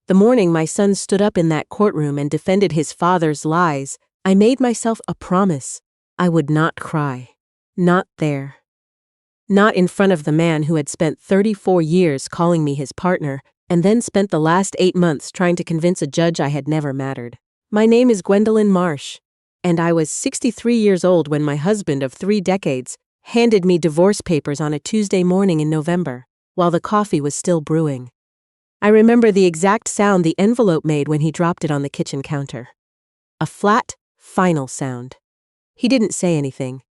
The morning my son stood up in that courtroom and defended his father's lies, I made myself a promise. I would not cry. Not there. Not in front of the man who had spent 34 years calling me his partner, and then spent the last 8 months trying to convince a judge I had never mattered. My name is Gwendolyn Marsh, and I was 63 years old when my husband of 3 decades handed me divorce papers on a Tuesday morning in November, while the coffee was still brewing. I remember the exact sound the envelope made when he dropped it on the kitchen counter. A flat, final sound. He didn't say anything.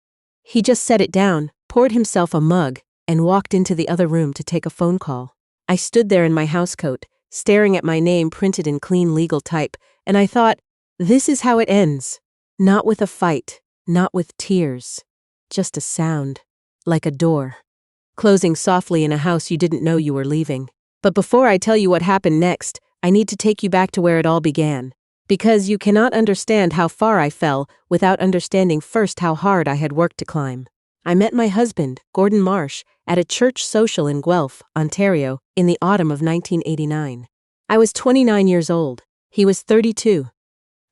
He just set it down, poured himself a mug, and walked into the other room to take a phone call. I stood there in my housecoat, staring at my name printed in clean legal type, and I thought, this is how it ends. Not with a fight, not with tears. Just a sound, like a door, closing softly in a house you didn't know you were leaving. But before I tell you what happened next, I need to take you back to where it all began. Because you cannot understand how far I fell without understanding first how hard I had worked to climb. I met my husband, Gwendolyn Marsh, at a church social in Guelph, Ontario, in the autumn of 1989. I was 29 years old. He was 32.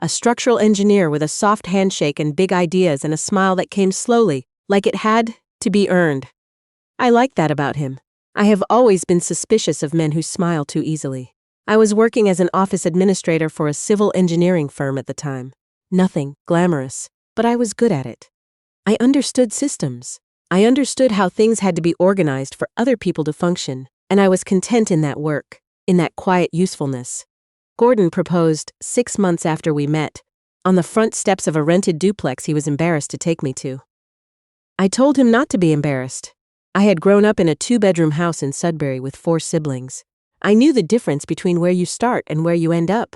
A structural engineer with a soft handshake and big ideas and a smile that came slowly, like it had to be earned. I liked that about him. I have always been suspicious of men who smile too easily. I was working as an office administrator for a civil engineering firm at the time. Nothing glamorous, but I was good at it. I understood systems. I understood how things had to be organized for other people to function, and I was content in that work, in that quiet usefulness. Gordon proposed 6 months after we met, on the front steps of a rented duplex he was embarrassed to take me to. I told him not to be embarrassed. I had grown up in a 2-bedroom house in Sudbury with 4 siblings. I knew the difference between where you start and where you end up.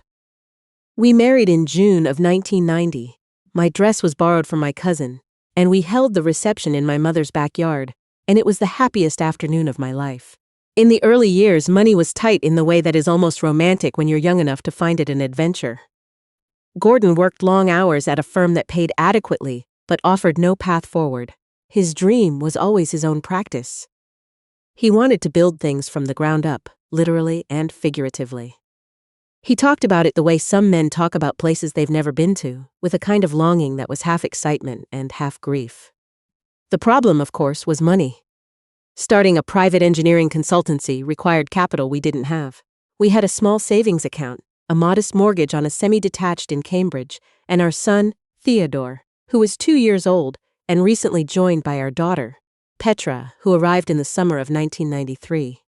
We married in June of 1990. My dress was borrowed from my cousin, and we held the reception in my mother's backyard, and it was the happiest afternoon of my life. In the early years, money was tight in the way that is almost romantic when you're young enough to find it an adventure. Gordon worked long hours at a firm that paid adequately, but offered no path forward. His dream was always his own practice. He wanted to build things from the ground up, literally and figuratively. He talked about it the way some men talk about places they've never been to, with a kind of longing that was half excitement and half grief. The problem, of course, was money. Starting a private engineering consultancy required capital we didn't have. We had a small savings account, a modest mortgage on a semi-detached in Cambridge, and our son, Theodore, who was 2 years old and recently joined by our daughter, Petra, who arrived in the summer of 1993.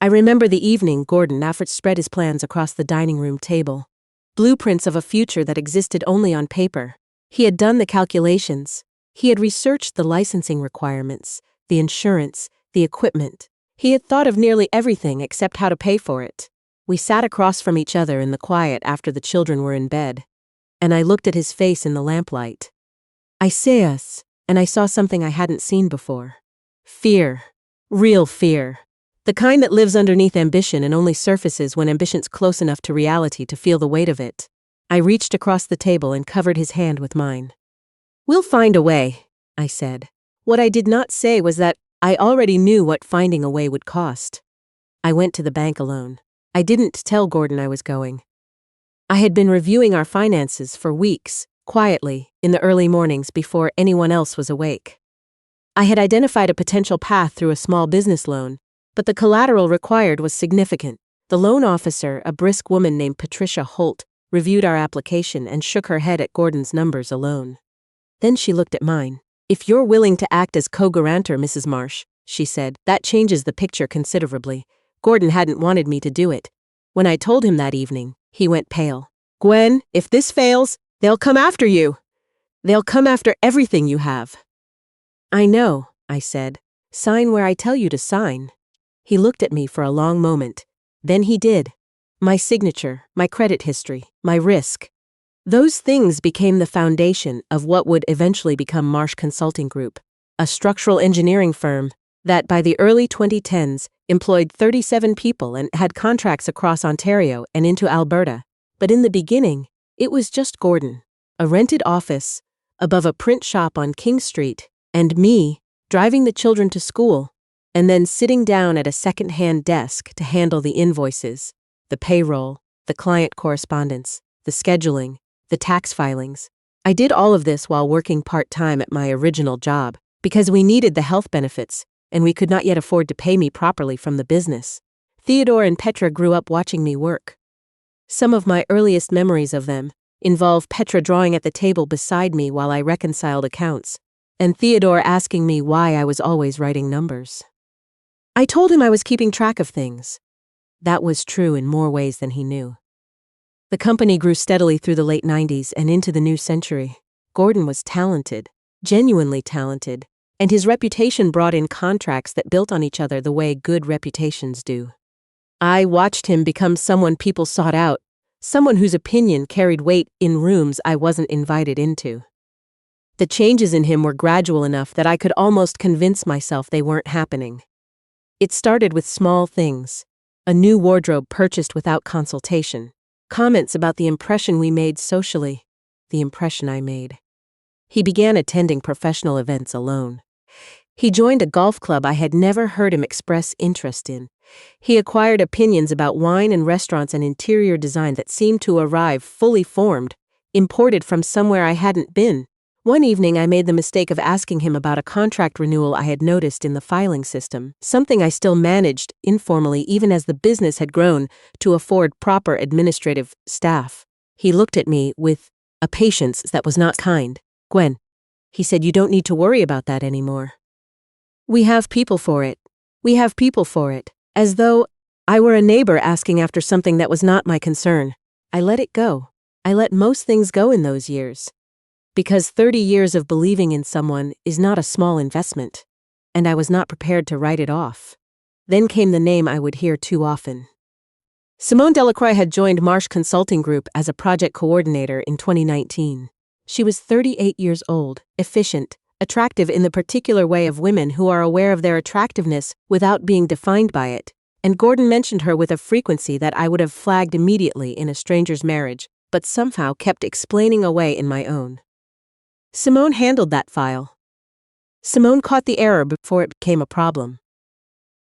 I remember the evening Gordon spread his plans across the dining room table. Blueprints of a future that existed only on paper. He had done the calculations. He had researched the licensing requirements, the insurance, the equipment. He had thought of nearly everything except how to pay for it. We sat across from each other in the quiet after the children were in bed, and I looked at his face in the lamplight. I saw us, and I saw something I hadn't seen before. Fear. Real fear. The kind that lives underneath ambition and only surfaces when ambition's close enough to reality to feel the weight of it. I reached across the table and covered his hand with mine. "We'll find a way," I said. What I did not say was that I already knew what finding a way would cost. I went to the bank alone. I didn't tell Gordon I was going. I had been reviewing our finances for weeks, quietly, in the early mornings before anyone else was awake. I had identified a potential path through a small business loan, but the collateral required was significant. The loan officer, a brisk woman named Patricia Holt, reviewed our application and shook her head at Gordon's numbers alone. Then she looked at mine. "If you're willing to act as co-guarantor, Mrs. Marsh," she said, "that changes the picture considerably." Gordon hadn't wanted me to do it. When I told him that evening, he went pale. "Gwen, if this fails, they'll come after you. They'll come after everything you have." "I know," I said. "Sign where I tell you to sign." He looked at me for a long moment. Then he did. My signature, my credit history, my risk. Those things became the foundation of what would eventually become Marsh Consulting Group, a structural engineering firm that by the early 2010s employed 37 people and had contracts across Ontario and into Alberta. But in the beginning, it was just Gordon, a rented office above a print shop on King Street, and me driving the children to school, and then sitting down at a second-hand desk to handle the invoices, the payroll, the client correspondence, the scheduling, the tax filings. I did all of this while working part-time at my original job, because we needed the health benefits, and we could not yet afford to pay me properly from the business. Theodore and Petra grew up watching me work. Some of my earliest memories of them involve Petra drawing at the table beside me while I reconciled accounts, and Theodore asking me why I was always writing numbers. I told him I was keeping track of things. That was true in more ways than he knew. The company grew steadily through the late 90s and into the new century. Gordon was talented, genuinely talented, and his reputation brought in contracts that built on each other the way good reputations do. I watched him become someone people sought out, someone whose opinion carried weight in rooms I wasn't invited into. The changes in him were gradual enough that I could almost convince myself they weren't happening. It started with small things: a new wardrobe purchased without consultation, comments about the impression we made socially, the impression I made. He began attending professional events alone. He joined a golf club I had never heard him express interest in. He acquired opinions about wine and restaurants and interior design that seemed to arrive fully formed, imported from somewhere I hadn't been. One evening I made the mistake of asking him about a contract renewal I had noticed in the filing system, something I still managed informally even as the business had grown to afford proper administrative staff. He looked at me with a patience that was not kind. "Gwen," he said, "you don't need to worry about that anymore. We have people for it. We have people for it." As though I were a neighbor asking after something that was not my concern. I let it go. I let most things go in those years. Because 30 years of believing in someone is not a small investment, and I was not prepared to write it off. Then came the name I would hear too often. Simone Delacroix had joined Marsh Consulting Group as a project coordinator in 2019. She was 38 years old, efficient, attractive in the particular way of women who are aware of their attractiveness without being defined by it, and Gordon mentioned her with a frequency that I would have flagged immediately in a stranger's marriage, but somehow kept explaining away in my own. Simone handled that file. Simone caught the error before it became a problem.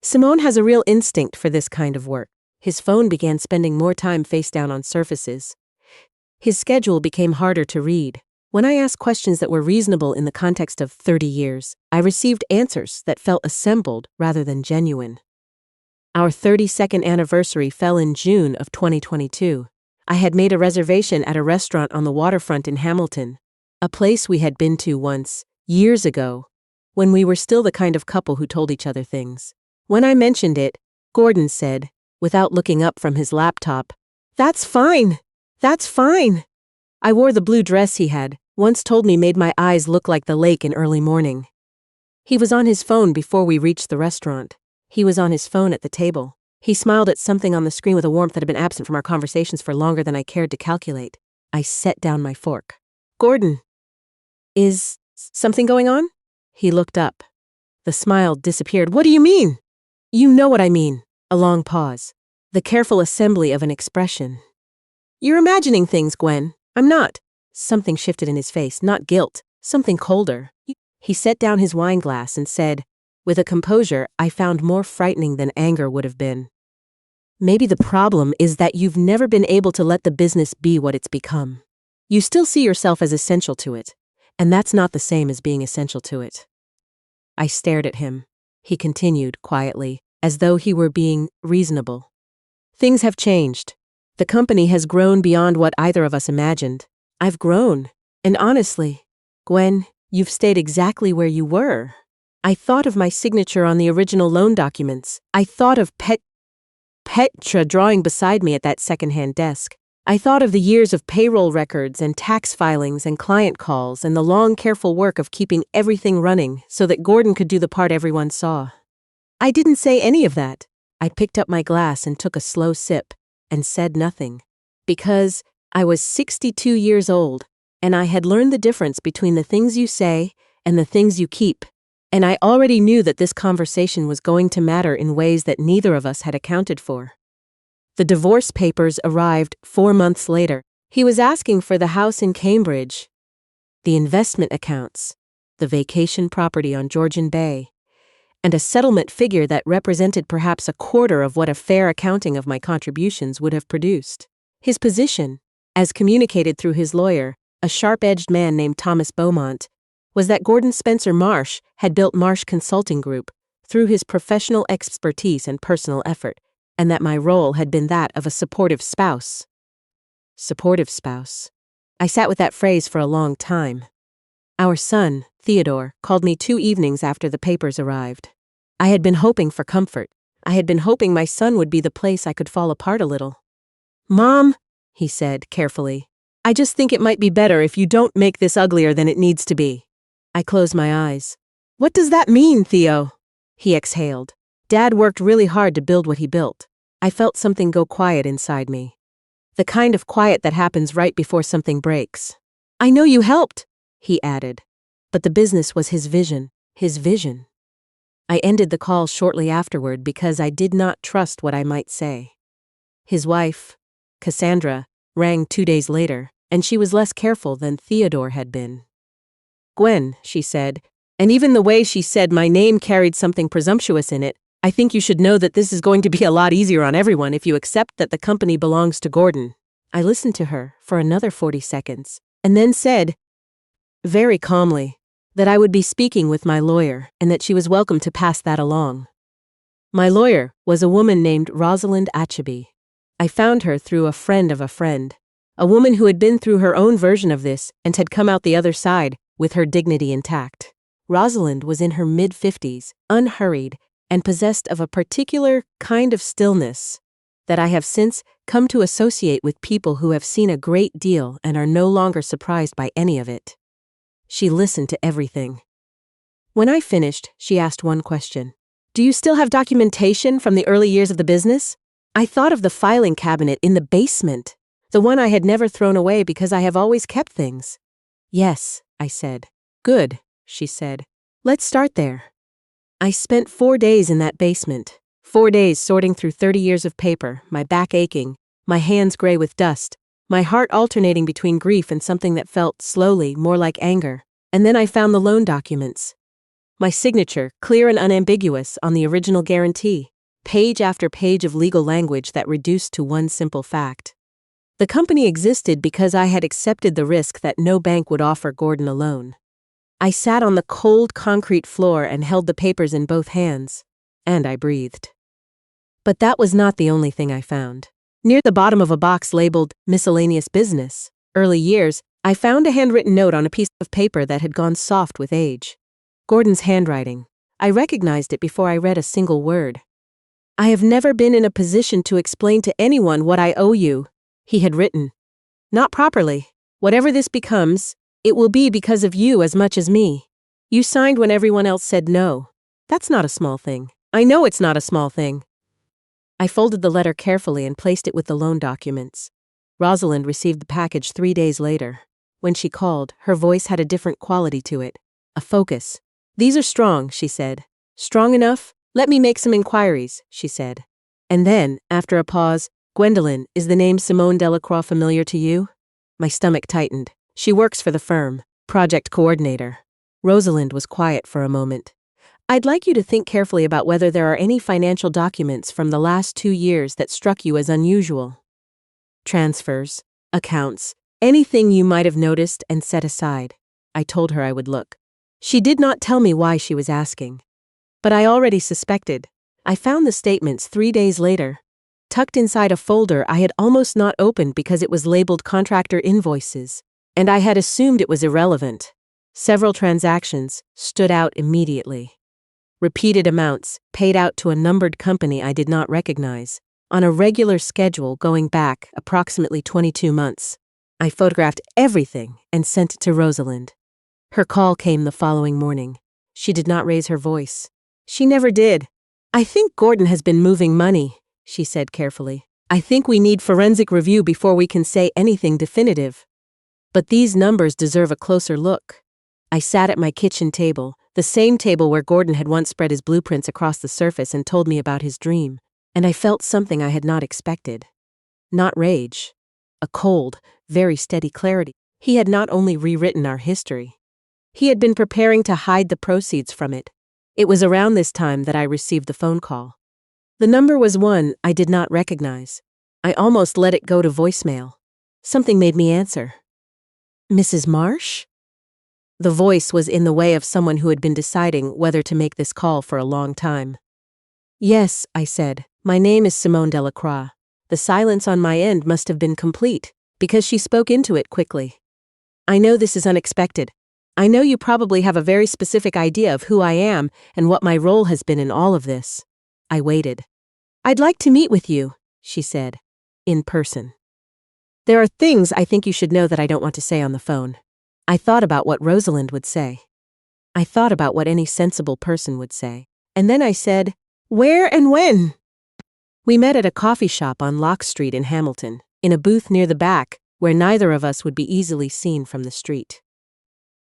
Simone has a real instinct for this kind of work. His phone began spending more time face down on surfaces. His schedule became harder to read. When I asked questions that were reasonable in the context of 30 years, I received answers that felt assembled rather than genuine. Our 32nd anniversary fell in June of 2022. I had made a reservation at a restaurant on the waterfront in Hamilton, a place we had been to once, years ago, when we were still the kind of couple who told each other things. When I mentioned it, Gordon said, without looking up from his laptop, "That's fine. That's fine." I wore the blue dress he had once told me made my eyes look like the lake in early morning. He was on his phone before we reached the restaurant. He was on his phone at the table. He smiled at something on the screen with a warmth that had been absent from our conversations for longer than I cared to calculate. I set down my fork. "Gordon, is something going on?" He looked up. The smile disappeared. "What do you mean?" "You know what I mean." A long pause. The careful assembly of an expression. "You're imagining things, Gwen. I'm not." Something shifted in his face, not guilt, something colder. He set down his wine glass and said, with a composure I found more frightening than anger would have been, "Maybe the problem is that you've never been able to let the business be what it's become. You still see yourself as essential to it, and that's not the same as being essential to it." I stared at him. He continued, quietly, as though he were being reasonable. "Things have changed. The company has grown beyond what either of us imagined. I've grown. And honestly, Gwen, you've stayed exactly where you were. I thought of my signature on the original loan documents. I thought of Petra drawing beside me at that second-hand desk. I thought of the years of payroll records and tax filings and client calls and the long, careful work of keeping everything running so that Gordon could do the part everyone saw. I didn't say any of that. I picked up my glass and took a slow sip and said nothing. Because I was 62 years old, and I had learned the difference between the things you say and the things you keep, and I already knew that this conversation was going to matter in ways that neither of us had accounted for. The divorce papers arrived 4 months later. He was asking for the house in Cambridge, the investment accounts, the vacation property on Georgian Bay, and a settlement figure that represented perhaps a quarter of what a fair accounting of my contributions would have produced. His position, as communicated through his lawyer, a sharp-edged man named Thomas Beaumont, was that Gordon Spencer Marsh had built Marsh Consulting Group through his professional expertise and personal effort, and that my role had been that of a supportive spouse. Supportive spouse. I sat with that phrase for a long time. Our son, Theodore, called me 2 evenings after the papers arrived. I had been hoping for comfort. I had been hoping my son would be the place I could fall apart a little. "Mom," he said carefully, "I just think it might be better if you don't make this uglier than it needs to be." I closed my eyes. "What does that mean, Theo?" He exhaled. Dad worked really hard to build what he built. I felt something go quiet inside me. The kind of quiet that happens right before something breaks. "I know you helped," he added. But the business was his vision. His vision. I ended the call shortly afterward because I did not trust what I might say. His wife, Cassandra, rang 2 days later, and she was less careful than Theodore had been. "Gwen," she said, and even the way she said my name carried something presumptuous in it, "I think you should know that this is going to be a lot easier on everyone if you accept that the company belongs to Gordon." I listened to her for another 40 seconds, and then said, very calmly, that I would be speaking with my lawyer and that she was welcome to pass that along. My lawyer was a woman named Rosalind Acheby. I found her through a friend of a friend, a woman who had been through her own version of this and had come out the other side with her dignity intact. Rosalind was in her mid-50s, unhurried, and possessed of a particular kind of stillness that I have since come to associate with people who have seen a great deal and are no longer surprised by any of it. She listened to everything. When I finished, she asked one question. "Do you still have documentation from the early years of the business?" I thought of the filing cabinet in the basement, the one I had never thrown away because I have always kept things. "Yes," I said. "Good," she said. "Let's start there." I spent 4 days in that basement, 4 days sorting through 30 years of paper, my back aching, my hands gray with dust, my heart alternating between grief and something that felt, slowly, more like anger. And then I found the loan documents. My signature, clear and unambiguous, on the original guarantee, page after page of legal language that reduced to one simple fact. The company existed because I had accepted the risk that no bank would offer Gordon a loan. I sat on the cold concrete floor and held the papers in both hands, and I breathed. But that was not the only thing I found. Near the bottom of a box labeled Miscellaneous Business, Early Years, I found a handwritten note on a piece of paper that had gone soft with age. Gordon's handwriting. I recognized it before I read a single word. "I have never been in a position to explain to anyone what I owe you," he had written. "Not properly. Whatever this becomes, it will be because of you as much as me. You signed when everyone else said no. That's not a small thing. I know it's not a small thing." I folded the letter carefully and placed it with the loan documents. Rosalind received the package 3 days later. When she called, her voice had a different quality to it, a focus. "These are strong," she said. "Strong enough? Let me make some inquiries," she said. And then, after a pause, "Gwendolyn, is the name Simone Delacroix familiar to you?" My stomach tightened. "She works for the firm, project coordinator." Rosalind was quiet for a moment. "I'd like you to think carefully about whether there are any financial documents from the last 2 years that struck you as unusual. Transfers, accounts, anything you might have noticed and set aside." I told her I would look. She did not tell me why she was asking. But I already suspected. I found the statements 3 days later, tucked inside a folder I had almost not opened because it was labeled contractor invoices, and I had assumed it was irrelevant. Several transactions stood out immediately. Repeated amounts paid out to a numbered company I did not recognize, on a regular schedule going back approximately 22 months. I photographed everything and sent it to Rosalind. Her call came the following morning. She did not raise her voice. She never did. "I think Gordon has been moving money," she said carefully. "I think we need forensic review before we can say anything definitive. But these numbers deserve a closer look." I sat at my kitchen table, the same table where Gordon had once spread his blueprints across the surface and told me about his dream, and I felt something I had not expected. Not rage. A cold, very steady clarity. He had not only rewritten our history. He had been preparing to hide the proceeds from it, It was around this time that I received the phone call. The number was one I did not recognize. I almost let it go to voicemail. Something made me answer. Mrs. Marsh? The voice was in the way of someone who had been deciding whether to make this call for a long time. Yes, I said. My name is Simone Delacroix. The silence on my end must have been complete, because she spoke into it quickly. I know this is unexpected. I know you probably have a very specific idea of who I am and what my role has been in all of this. I waited. I'd like to meet with you, she said, in person. There are things I think you should know that I don't want to say on the phone. I thought about what Rosalind would say. I thought about what any sensible person would say. And then I said, where and when? We met at a coffee shop on Lock Street in Hamilton, in a booth near the back, where neither of us would be easily seen from the street.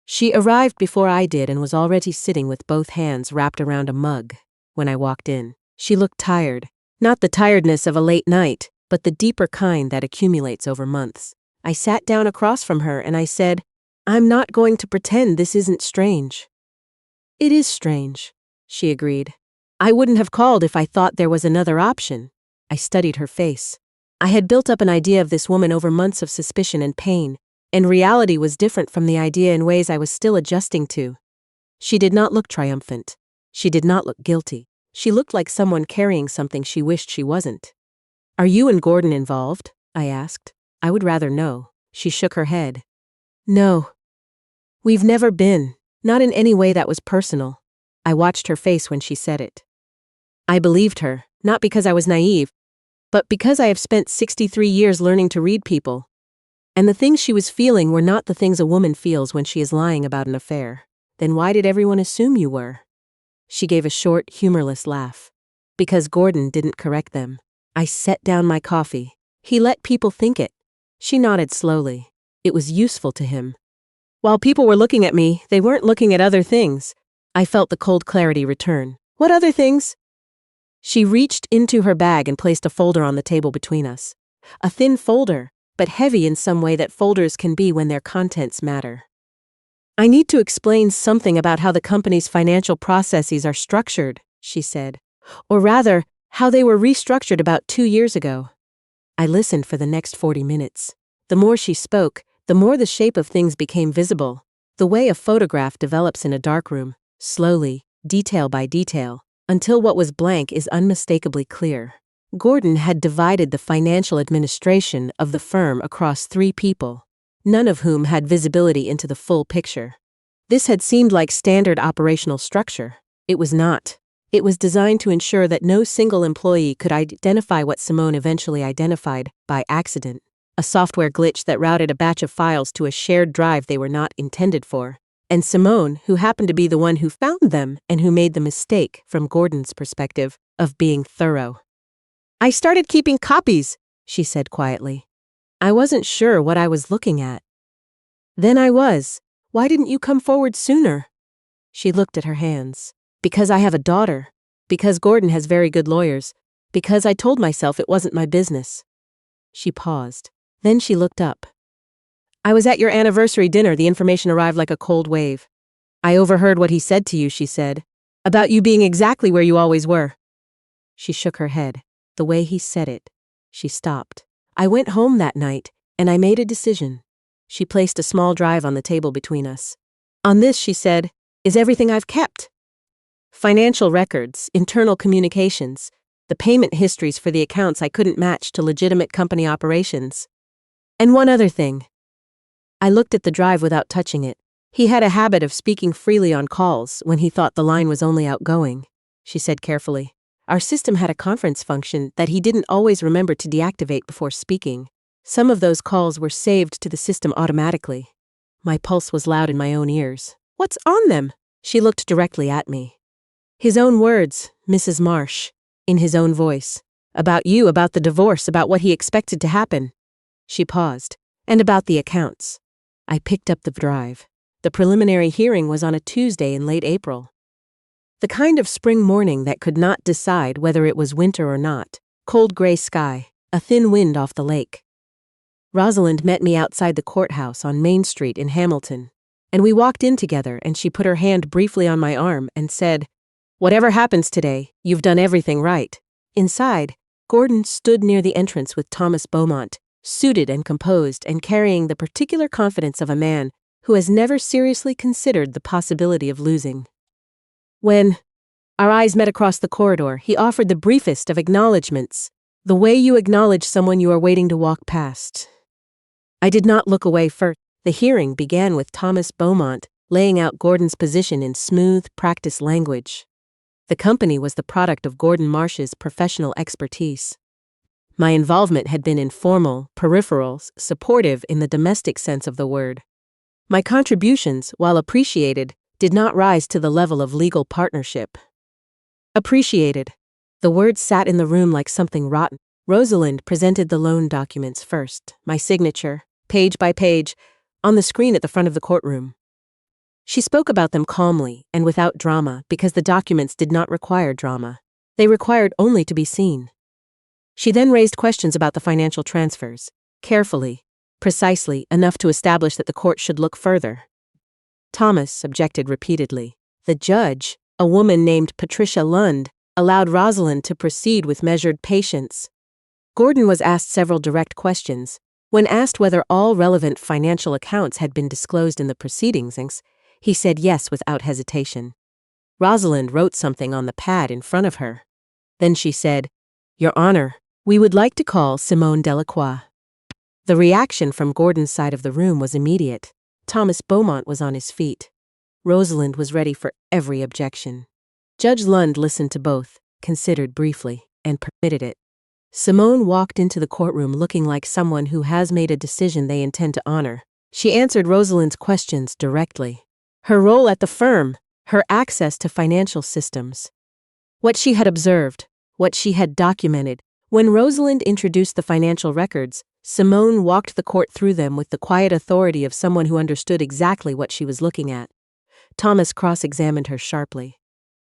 She arrived before I did and was already sitting with both hands wrapped around a mug. When I walked in, she looked tired. Not the tiredness of a late night, but the deeper kind that accumulates over months. I sat down across from her and I said, I'm not going to pretend this isn't strange. It is strange, she agreed. I wouldn't have called if I thought there was another option. I studied her face. I had built up an idea of this woman over months of suspicion and pain, and reality was different from the idea in ways I was still adjusting to. She did not look triumphant. She did not look guilty. She looked like someone carrying something she wished she wasn't. Are you and Gordon involved? I asked. I would rather know. She shook her head. No. We've never been. Not in any way that was personal. I watched her face when she said it. I believed her, not because I was naive, but because I have spent 63 years learning to read people. And the things she was feeling were not the things a woman feels when she is lying about an affair. Then why did everyone assume you were? She gave a short, humorless laugh. Because Gordon didn't correct them. I set down my coffee. He let people think it. She nodded slowly. It was useful to him. While people were looking at me, they weren't looking at other things. I felt the cold clarity return. What other things? She reached into her bag and placed a folder on the table between us. A thin folder, but heavy in some way that folders can be when their contents matter. I need to explain something about how the company's financial processes are structured, she said. Or rather, how they were restructured about 2 years ago. I listened for the next 40 minutes. The more she spoke, the more the shape of things became visible. The way a photograph develops in a darkroom, slowly, detail by detail, until what was blank is unmistakably clear. Gordon had divided the financial administration of the firm across 3 people, none of whom had visibility into the full picture. This had seemed like standard operational structure. It was not. It was designed to ensure that no single employee could identify what Simone eventually identified by accident, a software glitch that routed a batch of files to a shared drive they were not intended for, and Simone, who happened to be the one who found them and who made the mistake, from Gordon's perspective, of being thorough. I started keeping copies, she said quietly. I wasn't sure what I was looking at. Then I was. Why didn't you come forward sooner? She looked at her hands. Because I have a daughter. Because Gordon has very good lawyers. Because I told myself it wasn't my business. She paused. Then she looked up. I was at your anniversary dinner. The information arrived like a cold wave. I overheard what he said to you, she said. About you being exactly where you always were. She shook her head. The way he said it. She stopped. I went home that night, and I made a decision. She placed a small drive on the table between us. On this, she said, is everything I've kept. Financial records, internal communications, the payment histories for the accounts I couldn't match to legitimate company operations. And one other thing. I looked at the drive without touching it. He had a habit of speaking freely on calls when he thought the line was only outgoing, she said carefully. Our system had a conference function that he didn't always remember to deactivate before speaking. Some of those calls were saved to the system automatically. My pulse was loud in my own ears. What's on them? She looked directly at me. His own words, Mrs. Marsh, in his own voice. About you, about the divorce, about what he expected to happen. She paused. And about the accounts. I picked up the drive. The preliminary hearing was on a Tuesday in late April. The kind of spring morning that could not decide whether it was winter or not. Cold gray sky, a thin wind off the lake. Rosalind met me outside the courthouse on Main Street in Hamilton, and we walked in together and she put her hand briefly on my arm and said, Whatever happens today, you've done everything right. Inside, Gordon stood near the entrance with Thomas Beaumont, suited and composed and carrying the particular confidence of a man who has never seriously considered the possibility of losing. When our eyes met across the corridor, he offered the briefest of acknowledgments, the way you acknowledge someone you are waiting to walk past. I did not look away first. The hearing began with Thomas Beaumont laying out Gordon's position in smooth, practiced language. The company was the product of Gwendolyn Marsh's professional expertise. My involvement had been informal, peripheral, supportive in the domestic sense of the word. My contributions, while appreciated, did not rise to the level of legal partnership. Appreciated. The word sat in the room like something rotten. Rosalind presented the loan documents first, my signature, page by page, on the screen at the front of the courtroom. She spoke about them calmly and without drama because the documents did not require drama. They required only to be seen. She then raised questions about the financial transfers, carefully, precisely, enough to establish that the court should look further. Thomas objected repeatedly. The judge, a woman named Patricia Lund, allowed Rosalind to proceed with measured patience. Gordon was asked several direct questions. When asked whether all relevant financial accounts had been disclosed in the proceedings, he said yes without hesitation. Rosalind wrote something on the pad in front of her. Then she said, "Your Honor, we would like to call Simone Delacroix." The reaction from Gordon's side of the room was immediate. Thomas Beaumont was on his feet. Rosalind was ready for every objection. Judge Lund listened to both, considered briefly, and permitted it. Simone walked into the courtroom looking like someone who has made a decision they intend to honor. She answered Rosalind's questions directly. Her role at the firm, her access to financial systems. What she had observed, what she had documented. When Rosalind introduced the financial records, Simone walked the court through them with the quiet authority of someone who understood exactly what she was looking at. Thomas cross-examined her sharply.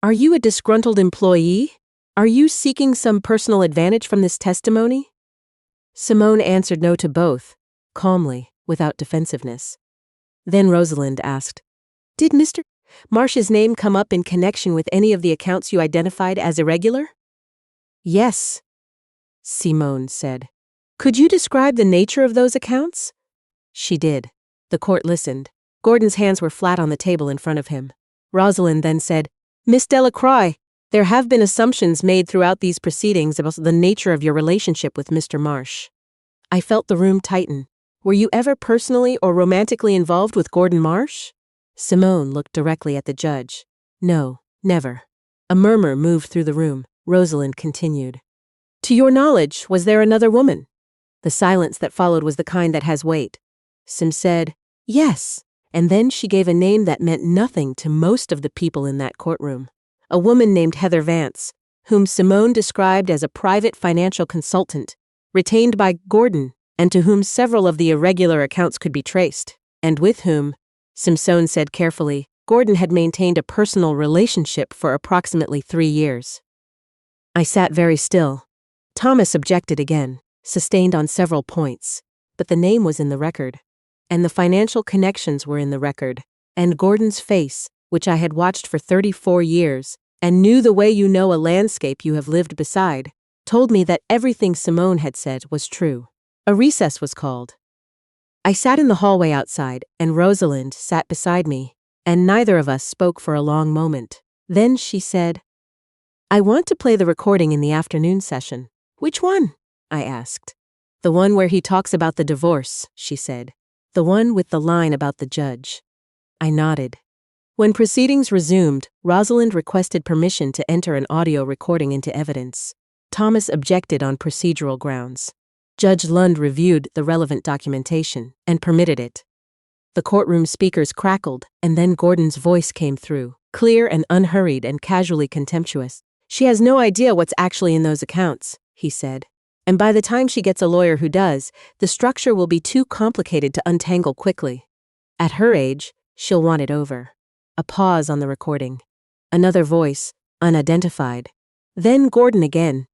"Are you a disgruntled employee? Are you seeking some personal advantage from this testimony?" Simone answered no to both, calmly, without defensiveness. Then Rosalind asked, "Did Mr. Marsh's name come up in connection with any of the accounts you identified as irregular?" "Yes," Simone said. "Could you describe the nature of those accounts?" She did. The court listened. Gordon's hands were flat on the table in front of him. Rosalind then said, "Miss Delacroix, there have been assumptions made throughout these proceedings about the nature of your relationship with Mr. Marsh." I felt the room tighten. "Were you ever personally or romantically involved with Gwendolyn Marsh?" Simone looked directly at the judge. "No, never." A murmur moved through the room. Rosalind continued. "To your knowledge, was there another woman?" The silence that followed was the kind that has weight. Sim said, "Yes," and then she gave a name that meant nothing to most of the people in that courtroom. A woman named Heather Vance, whom Simone described as a private financial consultant, retained by Gordon, and to whom several of the irregular accounts could be traced, and with whom, Simone said carefully, Gordon had maintained a personal relationship for approximately 3 years. I sat very still. Thomas objected again, sustained on several points, but the name was in the record, and the financial connections were in the record, and Gordon's face, which I had watched for 34 years, and knew the way you know a landscape you have lived beside, told me that everything Simone had said was true. A recess was called. I sat in the hallway outside, and Rosalind sat beside me, and neither of us spoke for a long moment. Then she said, "I want to play the recording in the afternoon session." "Which one?" I asked. "The one where he talks about the divorce," she said. "The one with the line about the judge." I nodded. When proceedings resumed, Rosalind requested permission to enter an audio recording into evidence. Thomas objected on procedural grounds. Judge Lund reviewed the relevant documentation and permitted it. The courtroom speakers crackled, and then Gordon's voice came through, clear and unhurried and casually contemptuous. "She has no idea what's actually in those accounts," he said. "And by the time she gets a lawyer who does, the structure will be too complicated to untangle quickly. At her age, she'll want it over." A pause on the recording. Another voice, unidentified. Then Gordon again.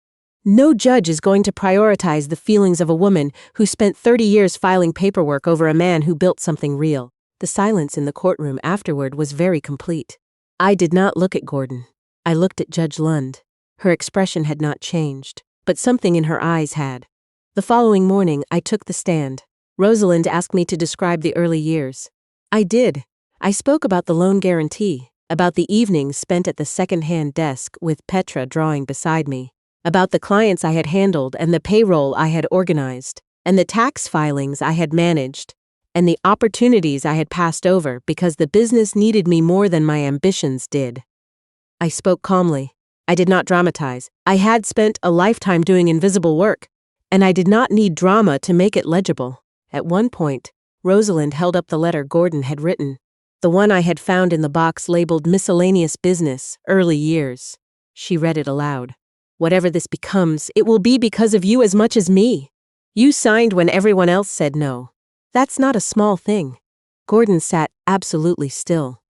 "No judge is going to prioritize the feelings of a woman who spent 30 years filing paperwork over a man who built something real." The silence in the courtroom afterward was very complete. I did not look at Gordon. I looked at Judge Lund. Her expression had not changed, but something in her eyes had. The following morning, I took the stand. Rosalind asked me to describe the early years. I did. I spoke about the loan guarantee, about the evenings spent at the second-hand desk with Petra drawing beside me, about the clients I had handled and the payroll I had organized, and the tax filings I had managed, and the opportunities I had passed over because the business needed me more than my ambitions did. I spoke calmly. I did not dramatize. I had spent a lifetime doing invisible work, and I did not need drama to make it legible. At one point, Rosalind held up the letter Gordon had written, the one I had found in the box labeled Miscellaneous Business, Early Years. She read it aloud. Whatever this becomes, it will be because of you as much as me. You signed when everyone else said no. That's not a small thing. Gordon sat absolutely still.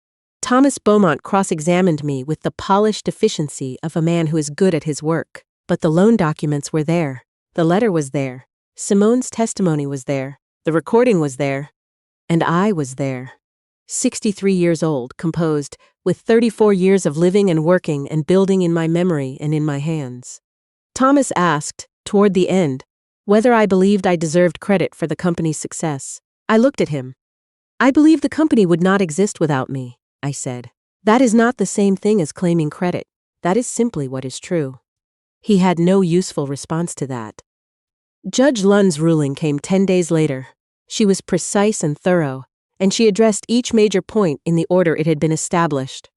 Thomas Beaumont cross-examined me with the polished efficiency of a man who is good at his work. But the loan documents were there. The letter was there. Simone's testimony was there. The recording was there. And I was there. 63 years old, composed, with 34 years of living and working and building in my memory and in my hands. Thomas asked, toward the end, whether I believed I deserved credit for the company's success. I looked at him. I believe the company would not exist without me, I said. That is not the same thing as claiming credit. That is simply what is true. He had no useful response to that. Judge Lund's ruling came 10 days later. She was precise and thorough, and she addressed each major point in the order it had been established.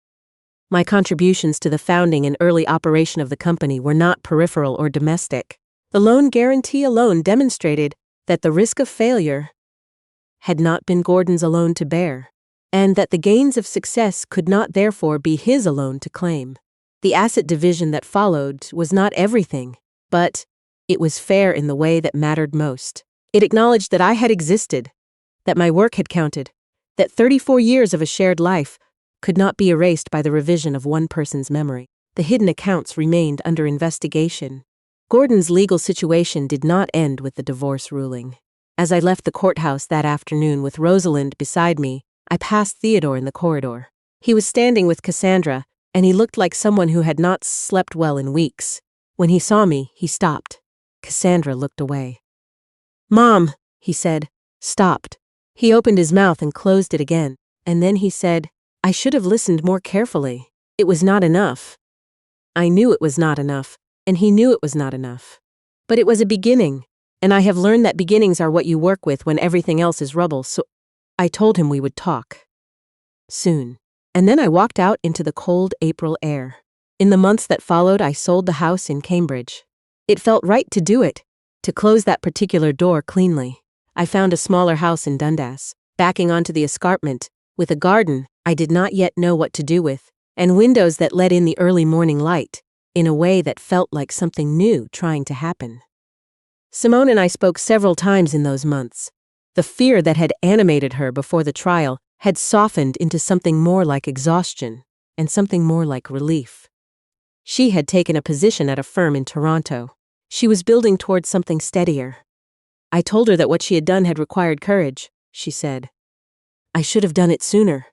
My contributions to the founding and early operation of the company were not peripheral or domestic. The loan guarantee alone demonstrated that the risk of failure had not been Gordon's alone to bear, and that the gains of success could not therefore be his alone to claim. The asset division that followed was not everything, but it was fair in the way that mattered most. It acknowledged that I had existed, that my work had counted, that 34 years of a shared life could not be erased by the revision of one person's memory. The hidden accounts remained under investigation. Gordon's legal situation did not end with the divorce ruling. As I left the courthouse that afternoon with Rosalind beside me, I passed Theodore in the corridor. He was standing with Cassandra, and he looked like someone who had not slept well in weeks. When he saw me, he stopped. Cassandra looked away. "Mom," he said, stopped. He opened his mouth and closed it again, and then he said, "I should have listened more carefully. It was not enough." I knew it was not enough, and he knew it was not enough. But it was a beginning, and I have learned that beginnings are what you work with when everything else is rubble, so I told him we would talk. Soon. And then I walked out into the cold April air. In the months that followed, I sold the house in Cambridge. It felt right to do it, to close that particular door cleanly. I found a smaller house in Dundas, backing onto the escarpment, with a garden I did not yet know what to do with, and windows that let in the early morning light, in a way that felt like something new trying to happen. Simone and I spoke several times in those months. The fear that had animated her before the trial had softened into something more like exhaustion, and something more like relief. She had taken a position at a firm in Toronto. She was building towards something steadier. I told her that what she had done had required courage, she said. I should have done it sooner.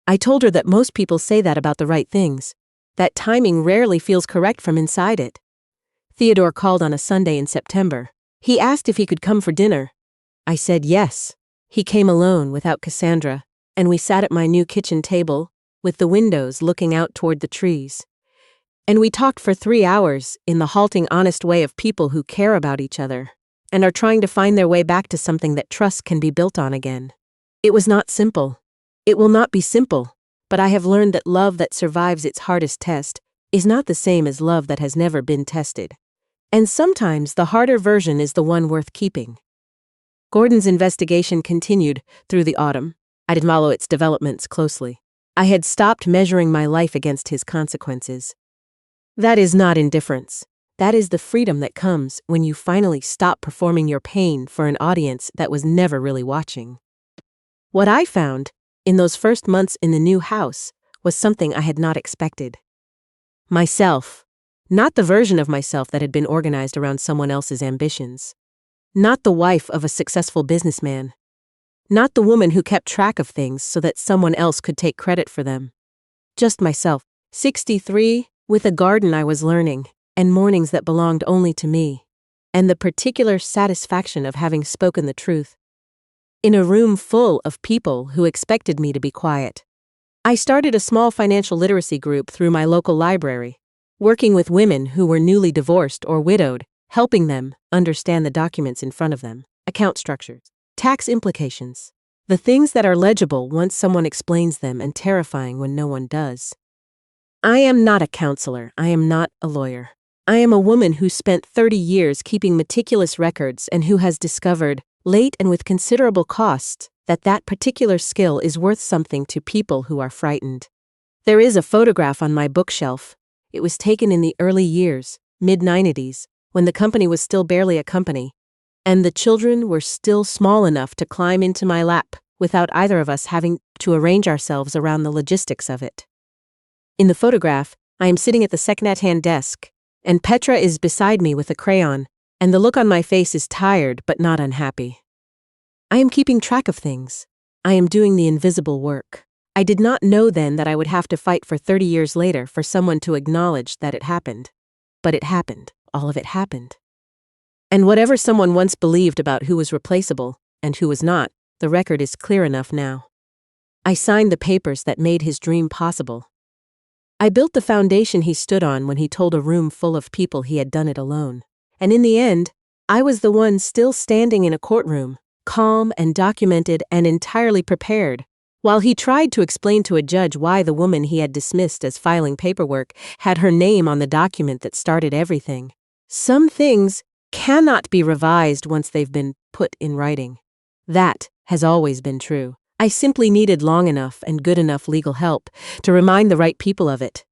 I told her that most people say that about the right things, that timing rarely feels correct from inside it. Theodore called on a Sunday in September. He asked if he could come for dinner. I said yes. He came alone without Cassandra, and we sat at my new kitchen table, with the windows looking out toward the trees. And we talked for 3 hours in the halting, honest way of people who care about each other, and are trying to find their way back to something that trust can be built on again. It was not simple. It will not be simple, but I have learned that love that survives its hardest test is not the same as love that has never been tested. And sometimes the harder version is the one worth keeping. Gordon's investigation continued through the autumn. I did follow its developments closely. I had stopped measuring my life against his consequences. That is not indifference. That is the freedom that comes when you finally stop performing your pain for an audience that was never really watching. What I found in those first months in the new house was something I had not expected. Myself, not the version of myself that had been organized around someone else's ambitions. Not the wife of a successful businessman. Not the woman who kept track of things so that someone else could take credit for them. Just myself, 63, with a garden I was learning, and mornings that belonged only to me, and the particular satisfaction of having spoken the truth. In a room full of people who expected me to be quiet. I started a small financial literacy group through my local library, working with women who were newly divorced or widowed, helping them understand the documents in front of them, account structures, tax implications, the things that are legible once someone explains them and terrifying when no one does. I am not a counselor. I am not a lawyer. I am a woman who spent 30 years keeping meticulous records and who has discovered, late and with considerable cost, that particular skill is worth something to people who are frightened. There is a photograph on my bookshelf. It was taken in the early years, mid-90s, when the company was still barely a company, and the children were still small enough to climb into my lap without either of us having to arrange ourselves around the logistics of it. In the photograph, I am sitting at the second-hand desk, and Petra is beside me with a crayon, and the look on my face is tired but not unhappy. I am keeping track of things. I am doing the invisible work. I did not know then that I would have to fight for 30 years later for someone to acknowledge that it happened. But it happened. All of it happened. And whatever someone once believed about who was replaceable and who was not, the record is clear enough now. I signed the papers that made his dream possible. I built the foundation he stood on when he told a room full of people he had done it alone. And in the end, I was the one still standing in a courtroom, calm and documented and entirely prepared, while he tried to explain to a judge why the woman he had dismissed as filing paperwork had her name on the document that started everything. Some things cannot be revised once they've been put in writing. That has always been true. I simply needed long enough and good enough legal help to remind the right people of it,